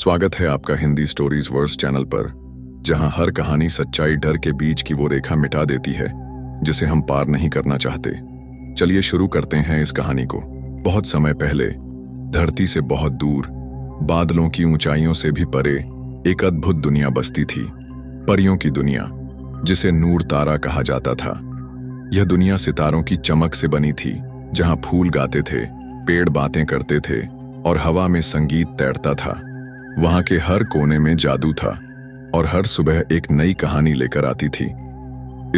स्वागत है आपका हिंदी स्टोरीज वर्स चैनल पर, जहां हर कहानी सच्चाई डर के बीच की वो रेखा मिटा देती है जिसे हम पार नहीं करना चाहते। चलिए शुरू करते हैं इस कहानी को। बहुत समय पहले धरती से बहुत दूर, बादलों की ऊंचाइयों से भी परे एक अद्भुत दुनिया बसती थी। परियों की दुनिया, जिसे नूर तारा कहा जाता था। यह दुनिया सितारों की चमक से बनी थी, जहां फूल गाते थे, पेड़ बातें करते थे और हवा में संगीत तैरता था। वहां के हर कोने में जादू था और हर सुबह एक नई कहानी लेकर आती थी।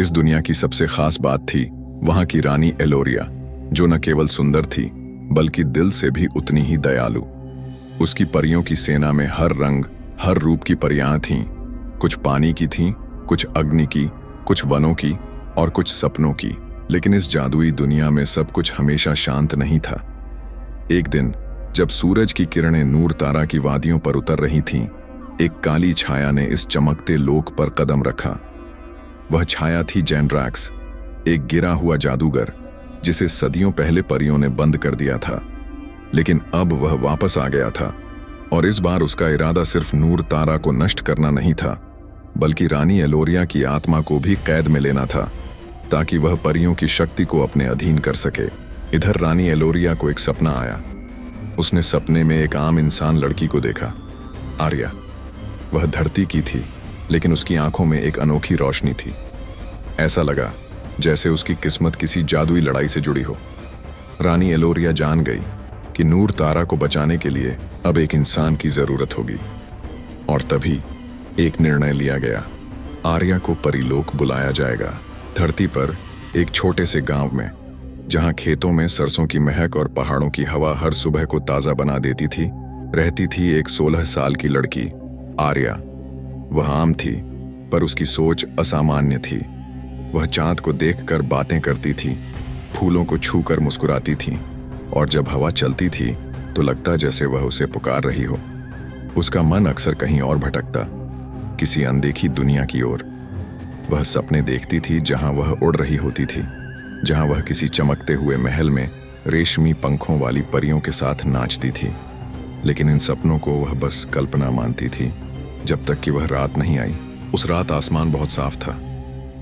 इस दुनिया की सबसे खास बात थी वहां की रानी एलोरिया, जो न केवल सुंदर थी बल्कि दिल से भी उतनी ही दयालु। उसकी परियों की सेना में हर रंग, हर रूप की परियां थीं। कुछ पानी की थीं, कुछ अग्नि की, कुछ वनों की और कुछ सपनों की। लेकिन इस जादुई दुनिया में सब कुछ हमेशा शांत नहीं था। एक दिन जब सूरज की किरणें नूर तारा की वादियों पर उतर रही थीं, एक काली छाया ने इस चमकते लोक पर कदम रखा। वह छाया थी जेंड्रैक्स, एक गिरा हुआ जादूगर जिसे सदियों पहले परियों ने बंद कर दिया था। लेकिन अब वह वापस आ गया था और इस बार उसका इरादा सिर्फ नूर तारा को नष्ट करना नहीं था, बल्कि रानी एलोरिया की आत्मा को भी कैद में लेना था, ताकि वह परियों की शक्ति को अपने अधीन कर सके। इधर रानी एलोरिया को एक सपना आया। उसने सपने में एक आम इंसान लड़की को देखा, आर्या। वह धरती की थी, लेकिन उसकी आंखों में एक अनोखी रोशनी थी। ऐसा लगा जैसे उसकी किस्मत किसी जादुई लड़ाई से जुड़ी हो। रानी एलोरिया जान गई कि नूर तारा को बचाने के लिए अब एक इंसान की जरूरत होगी। और तभी एक निर्णय लिया गया। आर्या को परीलोक बुलाया जाएगा। धरती पर एक छोटे से गांव में, जहां खेतों में सरसों की महक और पहाड़ों की हवा हर सुबह को ताजा बना देती थी, रहती थी एक 16 साल की लड़की, आर्या। वह आम थी, पर उसकी सोच असामान्य थी। वह चांद को देखकर बातें करती थी, फूलों को छूकर मुस्कुराती थी और जब हवा चलती थी तो लगता जैसे वह उसे पुकार रही हो। उसका मन अक्सर कहीं और भटकता, किसी अनदेखी दुनिया की ओर। वह सपने देखती थी जहां वह उड़ रही होती थी, जहां वह किसी चमकते हुए महल में रेशमी पंखों वाली परियों के साथ नाचती थी। लेकिन इन सपनों को वह बस कल्पना मानती थी, जब तक कि वह रात नहीं आई। उस रात आसमान बहुत साफ था,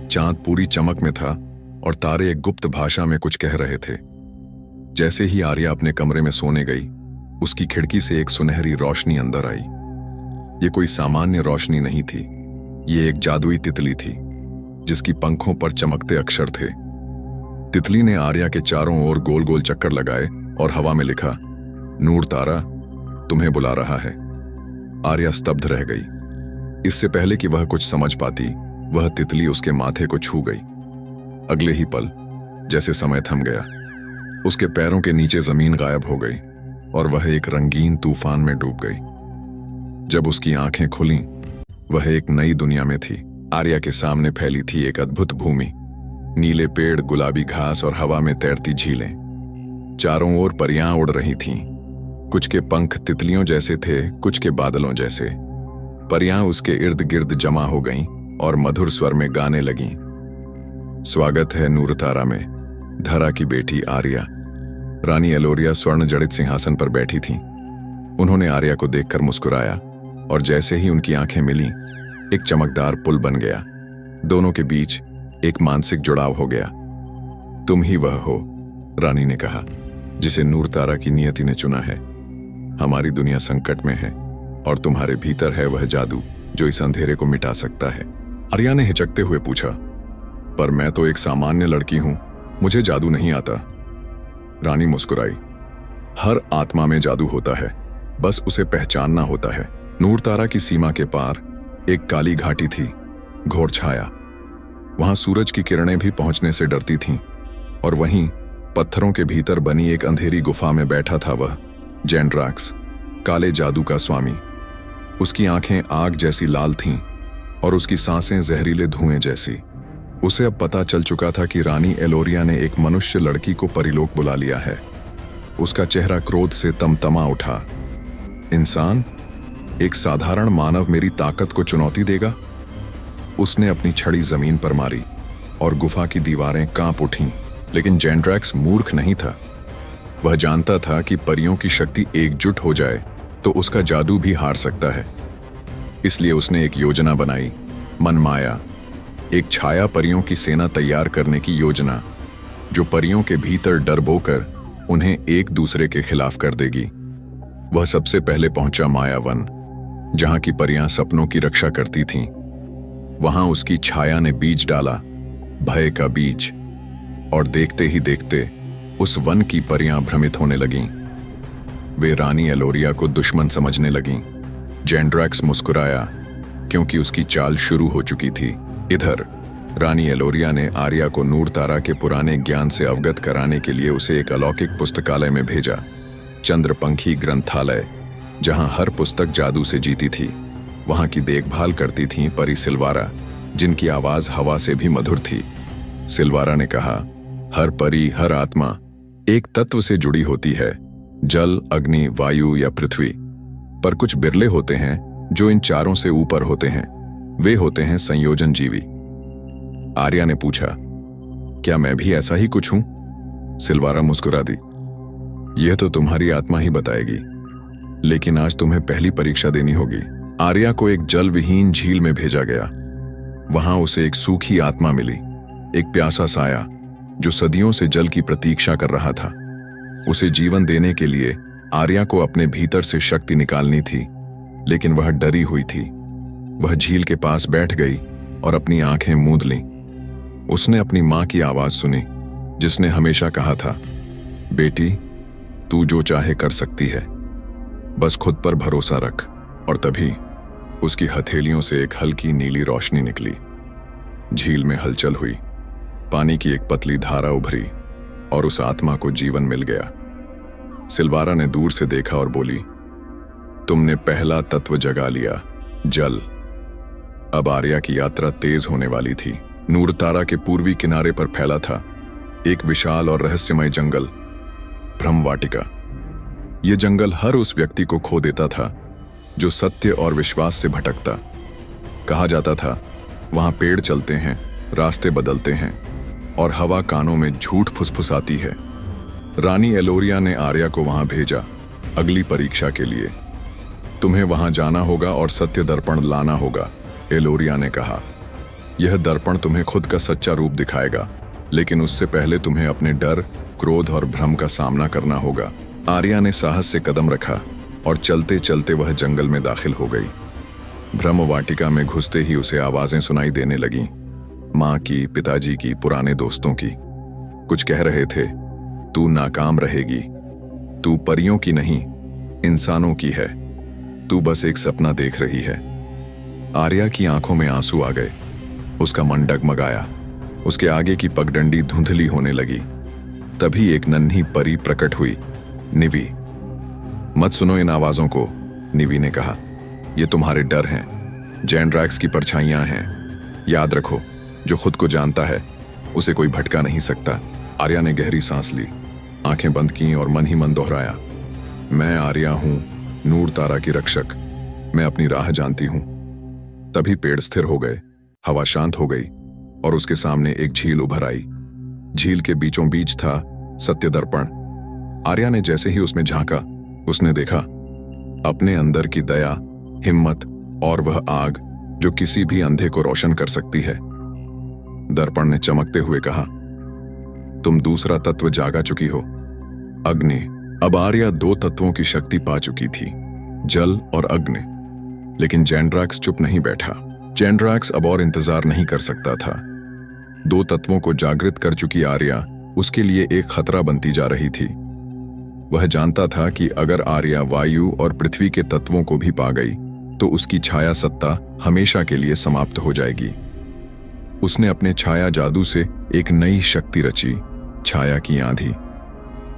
चांद पूरी चमक में था और तारे एक गुप्त भाषा में कुछ कह रहे थे। जैसे ही आर्या अपने कमरे में सोने गई, उसकी खिड़की से एक सुनहरी रोशनी अंदर आई। ये कोई सामान्य रोशनी नहीं थी, ये एक जादुई तितली थी, जिसकी पंखों पर चमकते अक्षर थे। तितली ने आर्या के चारों ओर गोल गोल चक्कर लगाए और हवा में लिखा, नूर तारा तुम्हें बुला रहा है। आर्या स्तब्ध रह गई। इससे पहले कि वह कुछ समझ पाती, वह तितली उसके माथे को छू गई। अगले ही पल जैसे समय थम गया, उसके पैरों के नीचे जमीन गायब हो गई और वह एक रंगीन तूफान में डूब गई। जब उसकी आंखें खुलीं, वह एक नई दुनिया में थी। आर्या के सामने फैली थी एक अद्भुत भूमि, नीले पेड़, गुलाबी घास और हवा में तैरती झीलें। चारों ओर परियां उड़ रही थीं। कुछ के पंख तितलियों जैसे थे, कुछ के बादलों जैसे। परियां उसके इर्द गिर्द जमा हो गईं और मधुर स्वर में गाने लगीं। स्वागत है नूर तारा में, धरा की बेटी आर्या। रानी एलोरिया स्वर्ण जड़ित सिंहासन पर बैठी थीं। उन्होंने आर्या को देखकर मुस्कुराया और जैसे ही उनकी आंखें मिलीं, एक चमकदार पुल बन गया। दोनों के बीच एक मानसिक जुड़ाव हो गया। तुम ही वह हो, रानी ने कहा, जिसे नूर तारा की नियति ने चुना है। हमारी दुनिया संकट में है और तुम्हारे भीतर है वह जादू जो इस अंधेरे को मिटा सकता है। आर्या ने हिचकते हुए पूछा, पर मैं तो एक सामान्य लड़की हूं, मुझे जादू नहीं आता। रानी मुस्कुराई, हर आत्मा में जादू होता है, बस उसे पहचानना होता है। नूर तारा की सीमा के पार एक काली घाटी थी, घोर छाया। वहां सूरज की किरणें भी पहुंचने से डरती थीं और वहीं पत्थरों के भीतर बनी एक अंधेरी गुफा में बैठा था वह जेंड्रैक्स, काले जादू का स्वामी। उसकी आंखें आग जैसी लाल थीं और उसकी सांसें जहरीले धुएं जैसी। उसे अब पता चल चुका था कि रानी एलोरिया ने एक मनुष्य लड़की को परीलोक बुला लिया है। उसका चेहरा क्रोध से तमतमा उठा। इंसान, एक साधारण मानव मेरी ताकत को चुनौती देगा? उसने अपनी छड़ी जमीन पर मारी और गुफा की दीवारें कांप उठीं। लेकिन जेंड्रैक्स मूर्ख नहीं था। वह जानता था कि परियों की शक्ति एकजुट हो जाए तो उसका जादू भी हार सकता है। इसलिए उसने एक योजना बनाई, मनमाया, एक छाया परियों की सेना तैयार करने की योजना, जो परियों के भीतर डर बोकर उन्हें एक दूसरे के खिलाफ कर देगी। वह सबसे पहले पहुंचा मायावन, जहां की परियां सपनों की रक्षा करती थीं। वहां उसकी छाया ने बीज डाला, भय का बीज, और देखते ही देखते उस वन की परियां भ्रमित होने लगीं। वे रानी एलोरिया को दुश्मन समझने लगीं। जेंड्रैक्स मुस्कुराया, क्योंकि उसकी चाल शुरू हो चुकी थी। इधर रानी एलोरिया ने आर्या को नूर तारा के पुराने ज्ञान से अवगत कराने के लिए उसे एक अलौकिक पुस्तकालय में भेजा, चंद्रपंखी ग्रंथालय, जहां हर पुस्तक जादू से जीती थी। वहां की देखभाल करती थीं परी सिल्वारा, जिनकी आवाज हवा से भी मधुर थी। सिल्वारा ने कहा, हर परी, हर आत्मा एक तत्व से जुड़ी होती है, जल, अग्नि, वायु या पृथ्वी। पर कुछ बिरले होते हैं जो इन चारों से ऊपर होते हैं। वे होते हैं संयोजन जीवी। आर्या ने पूछा, क्या मैं भी ऐसा ही कुछ हूं? सिल्वारा मुस्कुरा दी, यह तो तुम्हारी आत्मा ही बताएगी, लेकिन आज तुम्हें पहली परीक्षा देनी होगी। आर्या को एक जल विहीन झील में भेजा गया। वहां उसे एक सूखी आत्मा मिली, एक प्यासा साया जो सदियों से जल की प्रतीक्षा कर रहा था। उसे जीवन देने के लिए आर्या को अपने भीतर से शक्ति निकालनी थी, लेकिन वह डरी हुई थी। वह झील के पास बैठ गई और अपनी आंखें मूंद लीं। उसने अपनी मां की आवाज सुनी, जिसने हमेशा कहा था, बेटी, तू जो चाहे कर सकती है, बस खुद पर भरोसा रख। और तभी उसकी हथेलियों से एक हल्की नीली रोशनी निकली। झील में हलचल हुई, पानी की एक पतली धारा उभरी और उस आत्मा को जीवन मिल गया। सिल्वारा ने दूर से देखा और बोली, तुमने पहला तत्व जगा लिया, जल। अब आर्या की यात्रा तेज होने वाली थी। नूर तारा के पूर्वी किनारे पर फैला था एक विशाल और रहस्यमय जंगल, भ्रमवाटिका। यह जंगल हर उस व्यक्ति को खो देता था जो सत्य और विश्वास से भटकता। कहा जाता था, वहां पेड़ चलते हैं, रास्ते बदलते हैं और हवा कानों में झूठ फुसफुसाती है। रानी एलोरिया ने आर्या को वहां भेजा, अगली परीक्षा के लिए। तुम्हें वहां जाना होगा और सत्य दर्पण लाना होगा, एलोरिया ने कहा। यह दर्पण तुम्हें खुद का सच्चा रूप दिखाएगा, लेकिन उससे पहले तुम्हें अपने डर, क्रोध और भ्रम का सामना करना होगा। आर्या ने साहस से कदम रखा और चलते चलते वह जंगल में दाखिल हो गई। भ्रमवाटिका में घुसते ही उसे आवाजें सुनाई देने लगीं, माँ की, पिताजी की, पुराने दोस्तों की। कुछ कह रहे थे, तू नाकाम रहेगी, तू परियों की नहीं, इंसानों की है, तू बस एक सपना देख रही है। आर्या की आंखों में आंसू आ गए, उसका मन डगमगाया, उसके आगे की पगडंडी धुंधली होने लगी। तभी एक नन्ही परी प्रकट हुई, निवी। मत सुनो इन आवाजों को, निवी ने कहा, ये तुम्हारे डर हैं, जेंड्रैक्स की परछाइयां हैं। याद रखो, जो खुद को जानता है उसे कोई भटका नहीं सकता। आर्या ने गहरी सांस ली, आंखें बंद की और मन ही मन दोहराया, मैं आर्या हूं, नूर तारा की रक्षक, मैं अपनी राह जानती हूं। तभी पेड़ स्थिर हो गए, हवा शांत हो गई और उसके सामने एक झील उभर आई। झील के बीचों बीच था सत्य दर्पण। आर्या ने जैसे ही उसमें झांका, उसने देखा अपने अंदर की दया, हिम्मत और वह आग जो किसी भी अंधे को रोशन कर सकती है। दर्पण ने चमकते हुए कहा, तुम दूसरा तत्व जागा चुकी हो, अग्नि। अब आर्या दो तत्वों की शक्ति पा चुकी थी, जल और अग्नि। लेकिन जेंड्रैक्स चुप नहीं बैठा। जेंड्रैक्स अब और इंतजार नहीं कर सकता था। दो तत्वों को जागृत कर चुकी आर्या उसके लिए एक खतरा बनती जा रही थी। वह जानता था कि अगर आर्या वायु और पृथ्वी के तत्वों को भी पा गई तो उसकी छाया सत्ता हमेशा के लिए समाप्त हो जाएगी। उसने अपने छाया जादू से एक नई शक्ति रची, छाया की आंधी।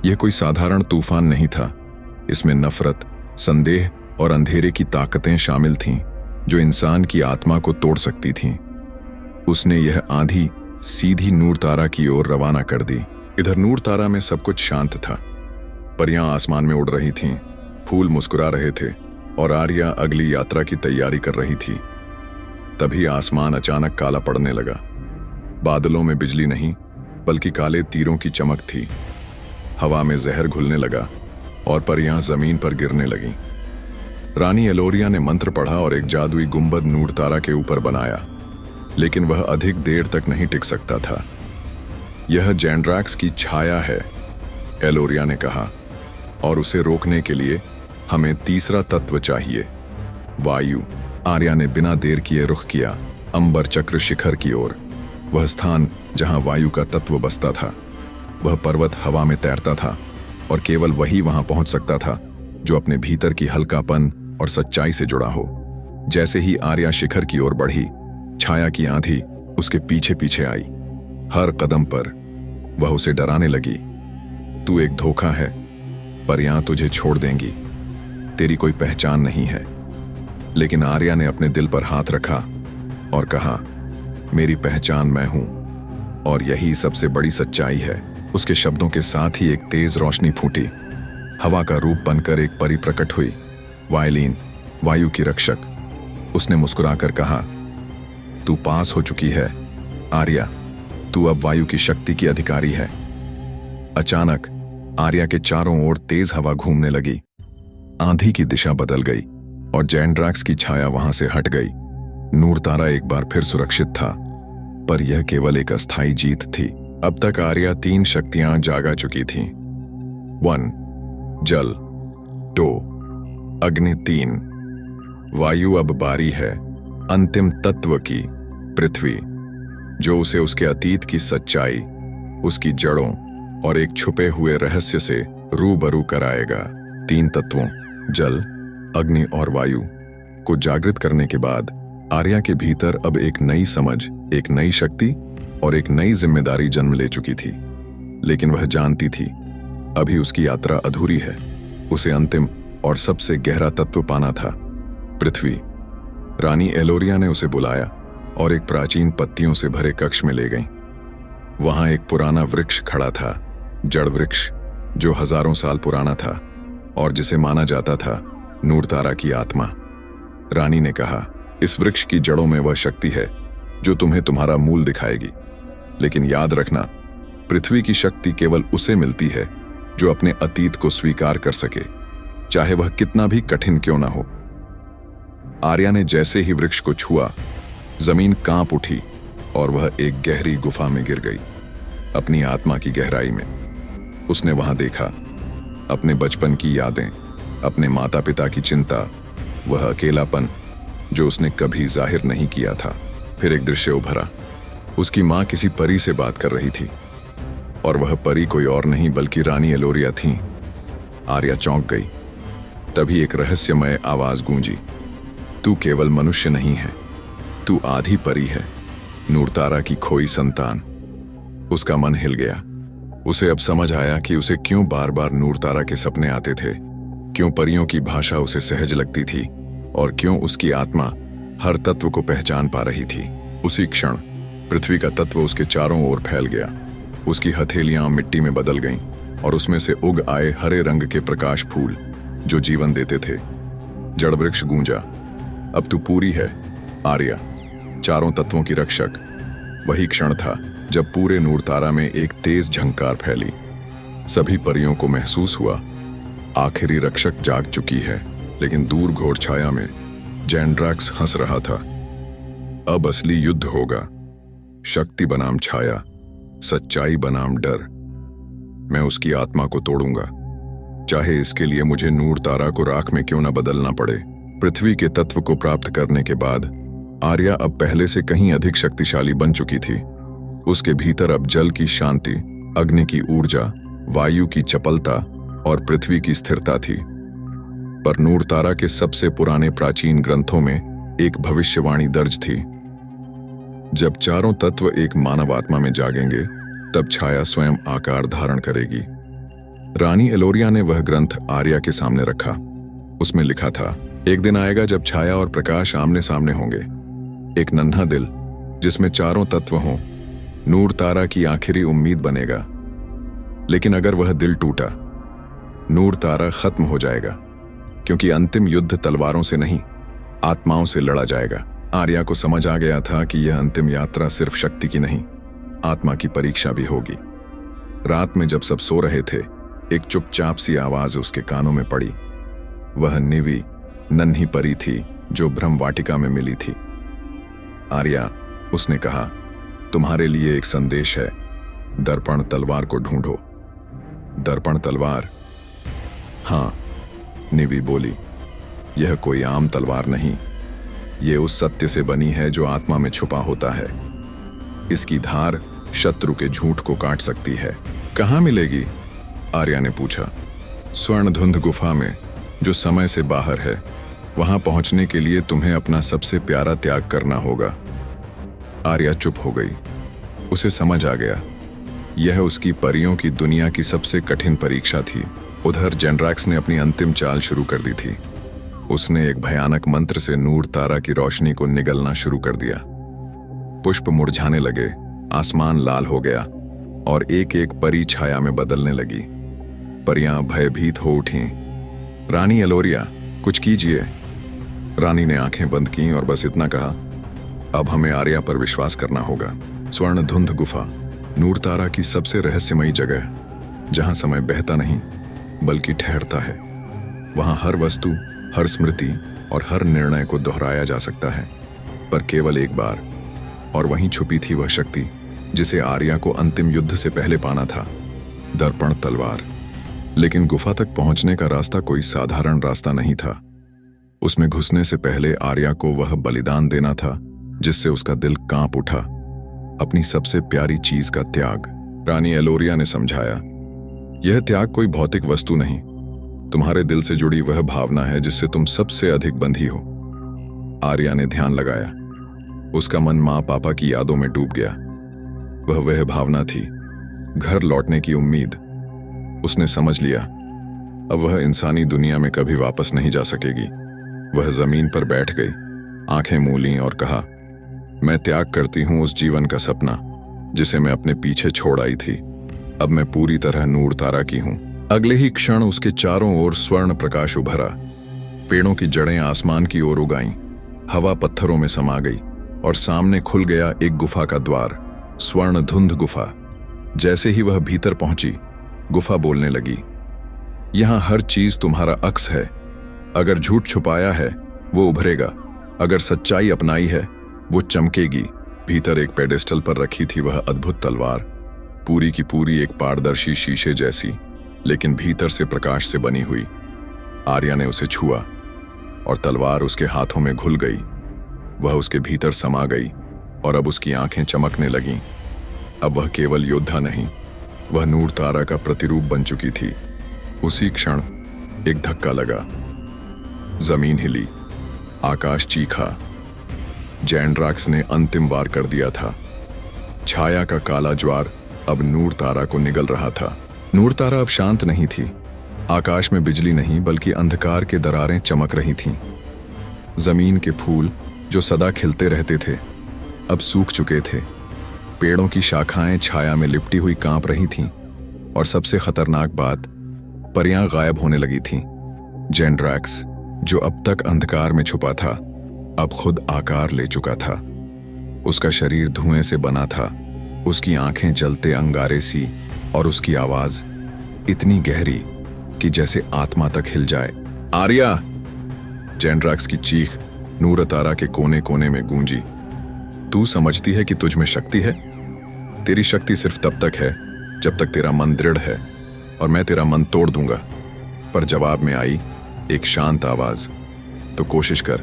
यह कोई साधारण तूफान नहीं था, इसमें नफरत, संदेह और अंधेरे की ताकतें शामिल थीं जो इंसान की आत्मा को तोड़ सकती थीं। उसने यह आंधी सीधी नूर तारा की ओर रवाना कर दी। इधर नूर तारा में सब कुछ शांत था। परियां आसमान में उड़ रही थीं, फूल मुस्कुरा रहे थे और आर्या अगली यात्रा की तैयारी कर रही थी। तभी आसमान अचानक काला पड़ने लगा। बादलों में बिजली नहीं बल्कि काले तीरों की चमक थी। हवा में जहर घुलने लगा और परियां जमीन पर गिरने लगीं। रानी एलोरिया ने मंत्र पढ़ा और एक जादुई गुंबद नूरतारा के ऊपर बनाया, लेकिन वह अधिक देर तक नहीं टिक सकता था। यह जैंड्रैक्स की छाया है, एलोरिया ने कहा, और उसे रोकने के लिए हमें तीसरा तत्व चाहिए, वायु। आर्या ने बिना देर किए रुख किया अंबर चक्र शिखर की ओर, वह स्थान जहां वायु का तत्व बसता था। वह पर्वत हवा में तैरता था और केवल वही वहां पहुंच सकता था जो अपने भीतर की हल्कापन और सच्चाई से जुड़ा हो। जैसे ही आर्या शिखर की ओर बढ़ी, छाया की आंधी उसके पीछे पीछे आई। हर कदम पर वह उसे डराने लगी। तू एक धोखा है, पर यहां तुझे छोड़ देंगी, तेरी कोई पहचान नहीं है। लेकिन आर्या ने अपने दिल पर हाथ रखा और कहा, मेरी पहचान मैं हूं, और यही सबसे बड़ी सच्चाई है। उसके शब्दों के साथ ही एक तेज रोशनी फूटी। हवा का रूप बनकर एक परी प्रकट हुई, वायलिन, वायु की रक्षक। उसने मुस्कुराकर कहा, तू पास हो चुकी है आर्या, तू अब वायु की शक्ति की अधिकारी है। अचानक आर्या के चारों ओर तेज हवा घूमने लगी। आंधी की दिशा बदल गई और जैंड्रैक्स की छाया वहां से हट गई। नूरतारा एक बार फिर सुरक्षित था, पर यह केवल एक अस्थायी जीत थी। अब तक आर्या 3 शक्तियां जागा चुकी थीं। 1 जल, 2 अग्नि, 3 वायु। अब बारी है अंतिम तत्व की, पृथ्वी, जो उसे उसके अतीत की सच्चाई, उसकी जड़ों और एक छुपे हुए रहस्य से रूबरू कराएगा। 3 तत्वों जल, अग्नि और वायु को जागृत करने के बाद आर्या के भीतर अब एक नई समझ, एक नई शक्ति और एक नई जिम्मेदारी जन्म ले चुकी थी। लेकिन वह जानती थी, अभी उसकी यात्रा अधूरी है। उसे अंतिम और सबसे गहरा तत्व पाना था, पृथ्वी। रानी एलोरिया ने उसे बुलाया और एक प्राचीन पत्तियों से भरे कक्ष में ले गई। वहां एक पुराना वृक्ष खड़ा था, जड़ वृक्ष, जो हजारों साल पुराना था और जिसे माना जाता था नूरतारा की आत्मा। रानी ने कहा, इस वृक्ष की जड़ों में वह शक्ति है जो तुम्हें तुम्हारा मूल दिखाएगी। लेकिन याद रखना, पृथ्वी की शक्ति केवल उसे मिलती है जो अपने अतीत को स्वीकार कर सके, चाहे वह कितना भी कठिन क्यों ना हो। आर्या ने जैसे ही वृक्ष को छुआ, जमीन कांप उठी और वह एक गहरी गुफा में गिर गई, अपनी आत्मा की गहराई में। उसने वहां देखा अपने बचपन की यादें, अपने माता पिता की चिंता, वह अकेलापन जो उसने कभी जाहिर नहीं किया था। फिर एक दृश्य उभरा। उसकी मां किसी परी से बात कर रही थी, और वह परी कोई और नहीं बल्कि रानी एलोरिया थी। आर्या चौंक गई। तभी एक रहस्यमय आवाज गूंजी, तू केवल मनुष्य नहीं है, तू आधी परी है, नूरतारा की खोई संतान। उसका मन हिल गया। उसे अब समझ आया कि उसे क्यों बार बार नूरतारा के सपने आते थे, क्यों परियों की भाषा उसे सहज लगती थी, और क्यों उसकी आत्मा हर तत्व को पहचान पा रही थी। उसी क्षण पृथ्वी का तत्व उसके चारों ओर फैल गया। उसकी हथेलियां मिट्टी में बदल गईं और उसमें से उग आए हरे रंग के प्रकाश फूल जो जीवन देते थे। जड़ वृक्ष गूंजा, अब तू पूरी है आर्या, चारों तत्वों की रक्षक। वही क्षण था जब पूरे नूरतारा में एक तेज झंकार फैली। सभी परियों को महसूस हुआ, आखिरी रक्षक जाग चुकी है। लेकिन दूर घोर छाया में जैंड्रैक्स हंस रहा था। अब असली युद्ध होगा, शक्ति बनाम छाया, सच्चाई बनाम डर। मैं उसकी आत्मा को तोड़ूंगा, चाहे इसके लिए मुझे नूरतारा को राख में क्यों न बदलना पड़े। पृथ्वी के तत्व को प्राप्त करने के बाद आर्या अब पहले से कहीं अधिक शक्तिशाली बन चुकी थी। उसके भीतर अब जल की शांति, अग्नि की ऊर्जा, वायु की चपलता और पृथ्वी की स्थिरता थी। पर नूरतारा के सबसे पुराने प्राचीन ग्रंथों में एक भविष्यवाणी दर्ज थी, जब चारों तत्व एक मानव आत्मा में जागेंगे, तब छाया स्वयं आकार धारण करेगी। रानी एलोरिया ने वह ग्रंथ आर्या के सामने रखा। उसमें लिखा था, एक दिन आएगा जब छाया और प्रकाश आमने सामने होंगे। एक नन्हा दिल जिसमें चारों तत्व हों, नूरतारा की आखिरी उम्मीद बनेगा। लेकिन अगर वह दिल टूटा, नूरतारा खत्म हो जाएगा, क्योंकि अंतिम युद्ध तलवारों से नहीं, आत्माओं से लड़ा जाएगा। आर्या को समझ आ गया था कि यह अंतिम यात्रा सिर्फ शक्ति की नहीं, आत्मा की परीक्षा भी होगी। रात में जब सब सो रहे थे, एक चुपचाप सी आवाज उसके कानों में पड़ी। वह निवी, नन्ही परी थी जो ब्रह्म वाटिका में मिली थी। आर्या, उसने कहा, तुम्हारे लिए एक संदेश है। दर्पण तलवार को ढूंढो। दर्पण तलवार? हाँ, निवी बोली। यह कोई आम तलवार नहीं, ये उस सत्य से बनी है जो आत्मा में छुपा होता है। इसकी धार शत्रु के झूठ को काट सकती है। कहाँ मिलेगी? आर्या ने पूछा। स्वर्णधुंध गुफा में, जो समय से बाहर है। वहां पहुंचने के लिए तुम्हें अपना सबसे प्यारा त्याग करना होगा। आर्या चुप हो गई। उसे समझ आ गया, यह उसकी परियों की दुनिया की सबसे कठिन परीक्षा थी। उधर जेंड्रैक्स ने अपनी अंतिम चाल शुरू कर दी थी। उसने एक भयानक मंत्र से नूर तारा की रोशनी को निगलना शुरू कर दिया। पुष्प मुरझाने लगे, आसमान लाल हो गया और एक एक परी छाया में बदलने लगी। परियां भयभीत हो उठीं। रानी एलोरिया, कुछ कीजिए। रानी ने आंखें बंद की और बस इतना कहा, अब हमें आर्या पर विश्वास करना होगा। स्वर्णधुंध गुफा, नूर तारा की सबसे रहस्यमयी जगह, जहां समय बहता नहीं बल्कि ठहरता है। वहां हर वस्तु, हर स्मृति और हर निर्णय को दोहराया जा सकता है, पर केवल एक बार। और वहीं छुपी थी वह शक्ति जिसे आर्या को अंतिम युद्ध से पहले पाना था, दर्पण तलवार। लेकिन गुफा तक पहुंचने का रास्ता कोई साधारण रास्ता नहीं था। उसमें घुसने से पहले आर्या को वह बलिदान देना था जिससे उसका दिल कांप उठा, अपनी सबसे प्यारी चीज का त्याग। रानी एलोरिया ने समझाया, यह त्याग कोई भौतिक वस्तु नहीं, तुम्हारे दिल से जुड़ी वह भावना है जिससे तुम सबसे अधिक बंधी हो। आर्या ने ध्यान लगाया। उसका मन माँ पापा की यादों में डूब गया। वह भावना थी, घर लौटने की उम्मीद। उसने समझ लिया, अब वह इंसानी दुनिया में कभी वापस नहीं जा सकेगी। वह जमीन पर बैठ गई, आंखें मूलीं और कहा, मैं त्याग करती हूं उस जीवन का सपना जिसे मैं अपने पीछे छोड़ आई थी। अब मैं पूरी तरह नूर तारा की हूं। अगले ही क्षण उसके चारों ओर स्वर्ण प्रकाश उभरा। पेड़ों की जड़ें आसमान की ओर उगाईं, हवा पत्थरों में समा गई और सामने खुल गया एक गुफा का द्वार, स्वर्णधुंध गुफा। जैसे ही वह भीतर पहुंची, गुफा बोलने लगी, यहां हर चीज तुम्हारा अक्स है। अगर झूठ छुपाया है वो उभरेगा, अगर सच्चाई अपनाई है वो चमकेगी। भीतर एक पेडेस्टल पर रखी थी वह अद्भुत तलवार, पूरी की पूरी एक पारदर्शी शीशे जैसी, लेकिन भीतर से प्रकाश से बनी हुई। आर्या ने उसे छुआ और तलवार उसके हाथों में घुल गई। वह उसके भीतर समा गई और अब उसकी आंखें चमकने लगीं। अब वह केवल योद्धा नहीं, वह नूर तारा का प्रतिरूप बन चुकी थी। उसी क्षण एक धक्का लगा, जमीन हिली, आकाश चीखा। जेंड्रैक्स ने अंतिम वार कर दिया था। छाया का काला ज्वार अब नूर तारा को निगल रहा था। नूर तारा अब शांत नहीं थी। आकाश में बिजली नहीं बल्कि अंधकार के दरारें चमक रही थीं। जमीन के फूल जो सदा खिलते रहते थे अब सूख चुके थे। पेड़ों की शाखाएं छाया में लिपटी हुई कांप रही थीं और सबसे खतरनाक बात, परियां गायब होने लगी थीं। जेंड्रैक्स, जो अब तक अंधकार में छुपा था, अब खुद आकार ले चुका था। उसका शरीर धुएं से बना था, उसकी आंखें जलते अंगारे सी और उसकी आवाज इतनी गहरी कि जैसे आत्मा तक हिल जाए। आर्या! जेंड्रैक्स की चीख नूर तारा के कोने कोने में गूंजी। तू समझती है कि तुझ में शक्ति है? तेरी शक्ति सिर्फ तब तक है जब तक तेरा मन दृढ़ है, और मैं तेरा मन तोड़ दूंगा। पर जवाब में आई एक शांत आवाज, तो कोशिश कर।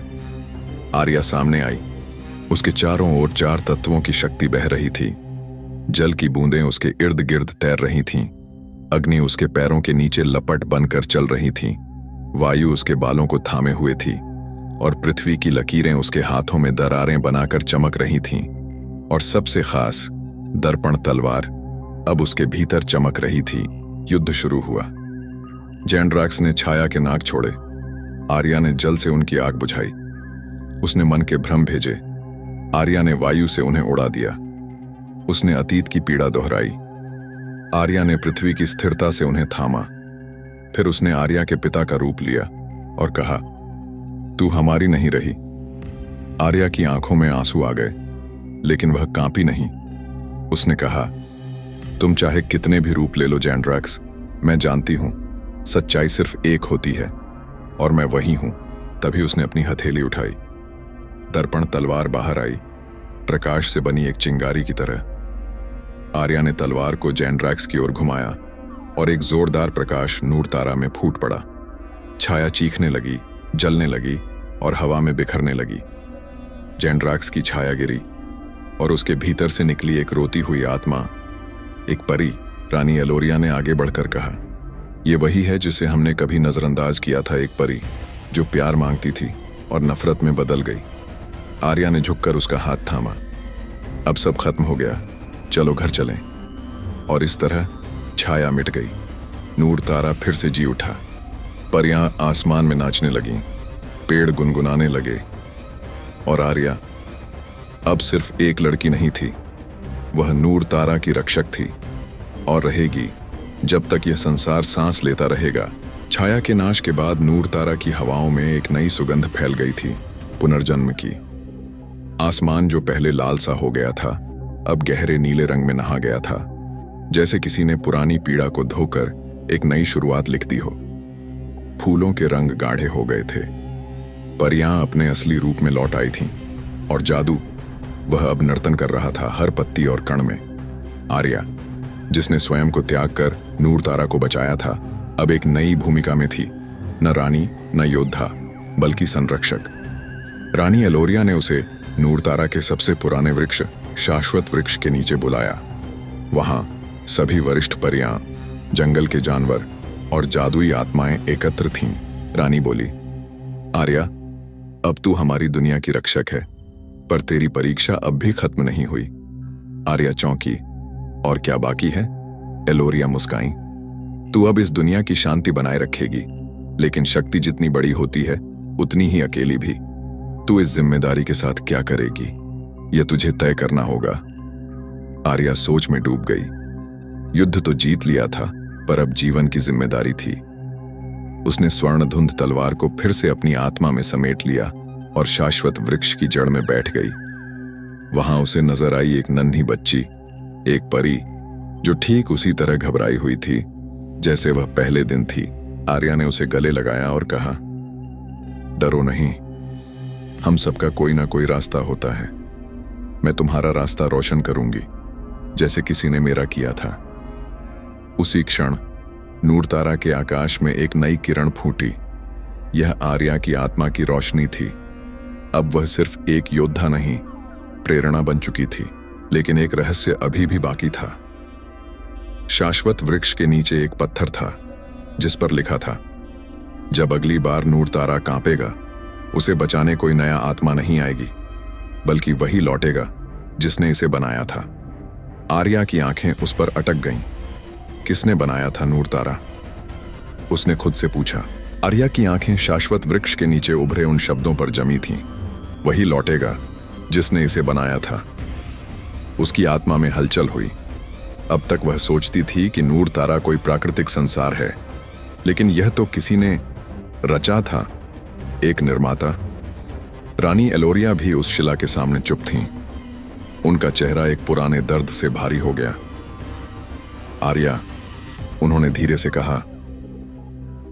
आर्या सामने आई। उसके चारों ओर 4 तत्वों की शक्ति बह रही थी। जल की बूंदें उसके इर्द गिर्द तैर रही थीं। अग्नि उसके पैरों के नीचे लपट बनकर चल रही थी। वायु उसके बालों को थामे हुए थी और पृथ्वी की लकीरें उसके हाथों में दरारें बनाकर चमक रही थीं। और सबसे खास, दर्पण तलवार अब उसके भीतर चमक रही थी। युद्ध शुरू हुआ। जेंड्रैक्स ने छाया के नाग छोड़े। आर्या ने जल से उनकी आग बुझाई। उसने मन के भ्रम भेजे। आर्या ने वायु से उन्हें उड़ा दिया। उसने अतीत की पीड़ा दोहराई। आर्या ने पृथ्वी की स्थिरता से उन्हें थामा। फिर उसने आर्या के पिता का रूप लिया और कहा, तू हमारी नहीं रही। आर्या की आंखों में आंसू आ गए, लेकिन वह कांपी नहीं। उसने कहा, तुम चाहे कितने भी रूप ले लो जेंड्रैक्स, मैं जानती हूं सच्चाई सिर्फ एक होती है और मैं वही हूं। तभी उसने अपनी हथेली उठाई। दर्पण तलवार बाहर आई, प्रकाश से बनी एक चिंगारी की तरह। आर्या ने तलवार को जेंड्रैक्स की ओर घुमाया और एक जोरदार प्रकाश नूर तारा में फूट पड़ा। छाया चीखने लगी, जलने लगी और हवा में बिखरने लगी। जेंड्रैक्स की छाया गिरी और उसके भीतर से निकली एक रोती हुई आत्मा, एक परी। रानी एलोरिया ने आगे बढ़कर कहा, यह वही है जिसे हमने कभी नजरअंदाज किया था, एक परी जो प्यार मांगती थी और नफरत में बदल गई। आर्या ने झुककर उसका हाथ थामा। अब सब खत्म हो गया, चलो घर चलें। और इस तरह छाया मिट गई। नूर तारा फिर से जी उठा। परियां आसमान में नाचने लगीं, पेड़ गुनगुनाने लगे और आर्या अब सिर्फ एक लड़की नहीं थी, वह नूर तारा की रक्षक थी और रहेगी जब तक यह संसार सांस लेता रहेगा। छाया के नाश के बाद नूर तारा की हवाओं में एक नई सुगंध फैल गई थी, पुनर्जन्म की। आसमान जो पहले लाल सा हो गया था, अब गहरे नीले रंग में नहा गया था, जैसे किसी ने पुरानी पीड़ा को धोकर एक नई शुरुआत लिख दी हो। फूलों के रंग गाढ़े हो गए थे, परियां अपने असली रूप में लौट आई थीं और जादू, वह अब नर्तन कर रहा था हर पत्ती और कण में। आर्या, जिसने स्वयं को त्याग कर नूर तारा को बचाया था, अब एक नई भूमिका में थी, न रानी न योद्धा बल्कि संरक्षक। रानी एलोरिया ने उसे नूर तारा के सबसे पुराने वृक्ष शाश्वत वृक्ष के नीचे बुलाया। वहां सभी वरिष्ठ परियां, जंगल के जानवर और जादुई आत्माएं एकत्र थीं। रानी बोली, आर्या, अब तू हमारी दुनिया की रक्षक है, पर तेरी परीक्षा अब भी खत्म नहीं हुई। आर्या चौंकी, और क्या बाकी है? एलोरिया मुस्काई, तू अब इस दुनिया की शांति बनाए रखेगी, लेकिन शक्ति जितनी बड़ी होती है उतनी ही अकेली भी। तू इस जिम्मेदारी के साथ क्या करेगी, यह तुझे तय करना होगा। आर्या सोच में डूब गई। युद्ध तो जीत लिया था, पर अब जीवन की जिम्मेदारी थी। उसने स्वर्णधुंध तलवार को फिर से अपनी आत्मा में समेट लिया और शाश्वत वृक्ष की जड़ में बैठ गई। वहां उसे नजर आई एक नन्ही बच्ची, एक परी, जो ठीक उसी तरह घबराई हुई थी जैसे वह पहले दिन थी। आर्या ने उसे गले लगाया और कहा, डरो नहीं, हम सबका कोई ना कोई रास्ता होता है। मैं तुम्हारा रास्ता रोशन करूंगी, जैसे किसी ने मेरा किया था। उसी क्षण नूर तारा के आकाश में एक नई किरण फूटी। यह आर्या की आत्मा की रोशनी थी। अब वह सिर्फ एक योद्धा नहीं, प्रेरणा बन चुकी थी, लेकिन एक रहस्य अभी भी बाकी था। शाश्वत वृक्ष के नीचे एक पत्थर था, जिस पर लिखा था, जब अगली बार नूर तारा कांपेगा, उसे बचाने कोई नया आत्मा नहीं आएगी, बल्कि वही लौटेगा जिसने इसे बनाया था। आर्या की आंखें उस पर अटक गईं। किसने बनाया था नूर तारा? उसने खुद से पूछा। आर्या की आंखें शाश्वत वृक्ष के नीचे उभरे उन शब्दों पर जमी थीं, वही लौटेगा जिसने इसे बनाया था। उसकी आत्मा में हलचल हुई। अब तक वह सोचती थी कि नूर तारा कोई प्राकृतिक संसार है, लेकिन यह तो किसी ने रचा था, एक निर्माता। रानी एलोरिया भी उस शिला के सामने चुप थीं। उनका चेहरा एक पुराने दर्द से भारी हो गया। आर्या, उन्होंने धीरे से कहा,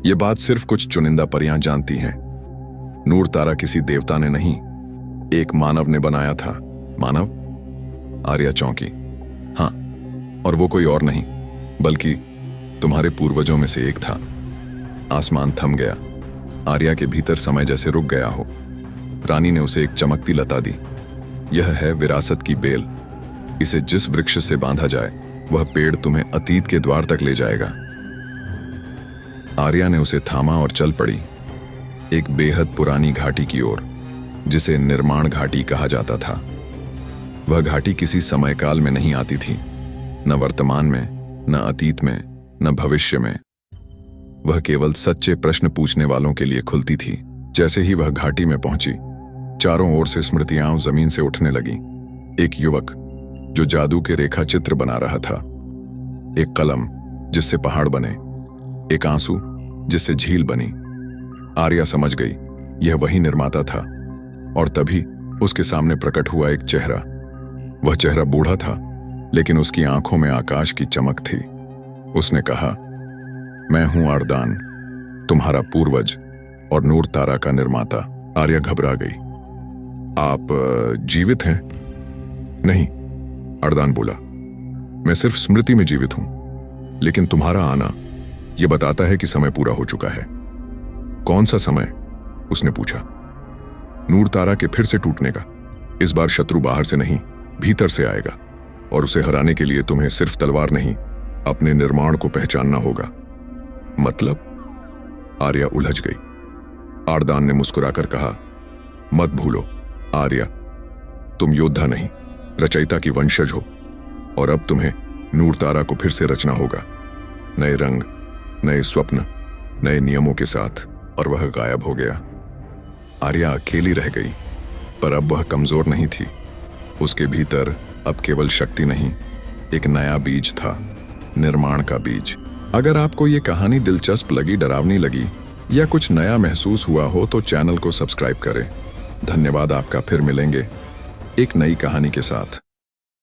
यह बात सिर्फ कुछ चुनिंदा परियां जानती हैं। नूर तारा किसी देवता ने नहीं, एक मानव ने बनाया था। मानव? आर्या चौंकी। हाँ, और वो कोई और नहीं, बल्कि तुम्हारे पूर्वजों में से एक था। आसमान थम गया। आर्या के भीतर समय जैसे रुक गया हो। रानी ने उसे एक चमकती लता दी। यह है विरासत की बेल। इसे जिस वृक्ष से बांधा जाए, वह पेड़ तुम्हें अतीत के द्वार तक ले जाएगा। आर्या ने उसे थामा और चल पड़ी, एक बेहद पुरानी घाटी की ओर, जिसे निर्माण घाटी कहा जाता था। वह घाटी किसी समयकाल में नहीं आती थी, न वर्तमान में, न अतीत में, न भविष्य में। वह केवल सच्चे प्रश्न पूछने वालों के लिए खुलती थी। जैसे ही वह घाटी में पहुंची, चारों ओर से स्मृतियां जमीन से उठने लगीं। एक युवक जो जादू के रेखा चित्र बना रहा था, एक कलम जिससे पहाड़ बने, एक आंसू जिससे झील बनी। आर्या समझ गई, यह वही निर्माता था। और तभी उसके सामने प्रकट हुआ एक चेहरा। वह चेहरा बूढ़ा था, लेकिन उसकी आंखों में आकाश की चमक थी। उसने कहा, मैं हूं आर्दान, तुम्हारा पूर्वज, और नूर तारा का निर्माता। आर्या घबरा गई। आप जीवित हैं? नहीं, अरदान बोला, मैं सिर्फ स्मृति में जीवित हूं, लेकिन तुम्हारा आना यह बताता है कि समय पूरा हो चुका है। कौन सा समय? उसने पूछा। नूर तारा के फिर से टूटने का। इस बार शत्रु बाहर से नहीं, भीतर से आएगा, और उसे हराने के लिए तुम्हें सिर्फ तलवार नहीं, अपने निर्माण को पहचानना होगा। मतलब? आर्या उलझ गई। आरदान ने मुस्कुराकर कहा, मत भूलो आर्या, तुम योद्धा नहीं, रचयिता की वंशज हो, और अब तुम्हें नूर तारा को फिर से रचना होगा, नए रंग, नए स्वप्न, नए नियमों के साथ। और वह गायब हो गया। आर्या अकेली रह गई, पर अब वह कमजोर नहीं थी। उसके भीतर अब केवल शक्ति नहीं, एक नया बीज था, निर्माण का बीज। अगर आपको ये कहानी दिलचस्प लगी, डरावनी लगी, या कुछ नया महसूस हुआ हो तो चैनल को सब्सक्राइब करें। धन्यवाद आपका। फिर मिलेंगे एक नई कहानी के साथ।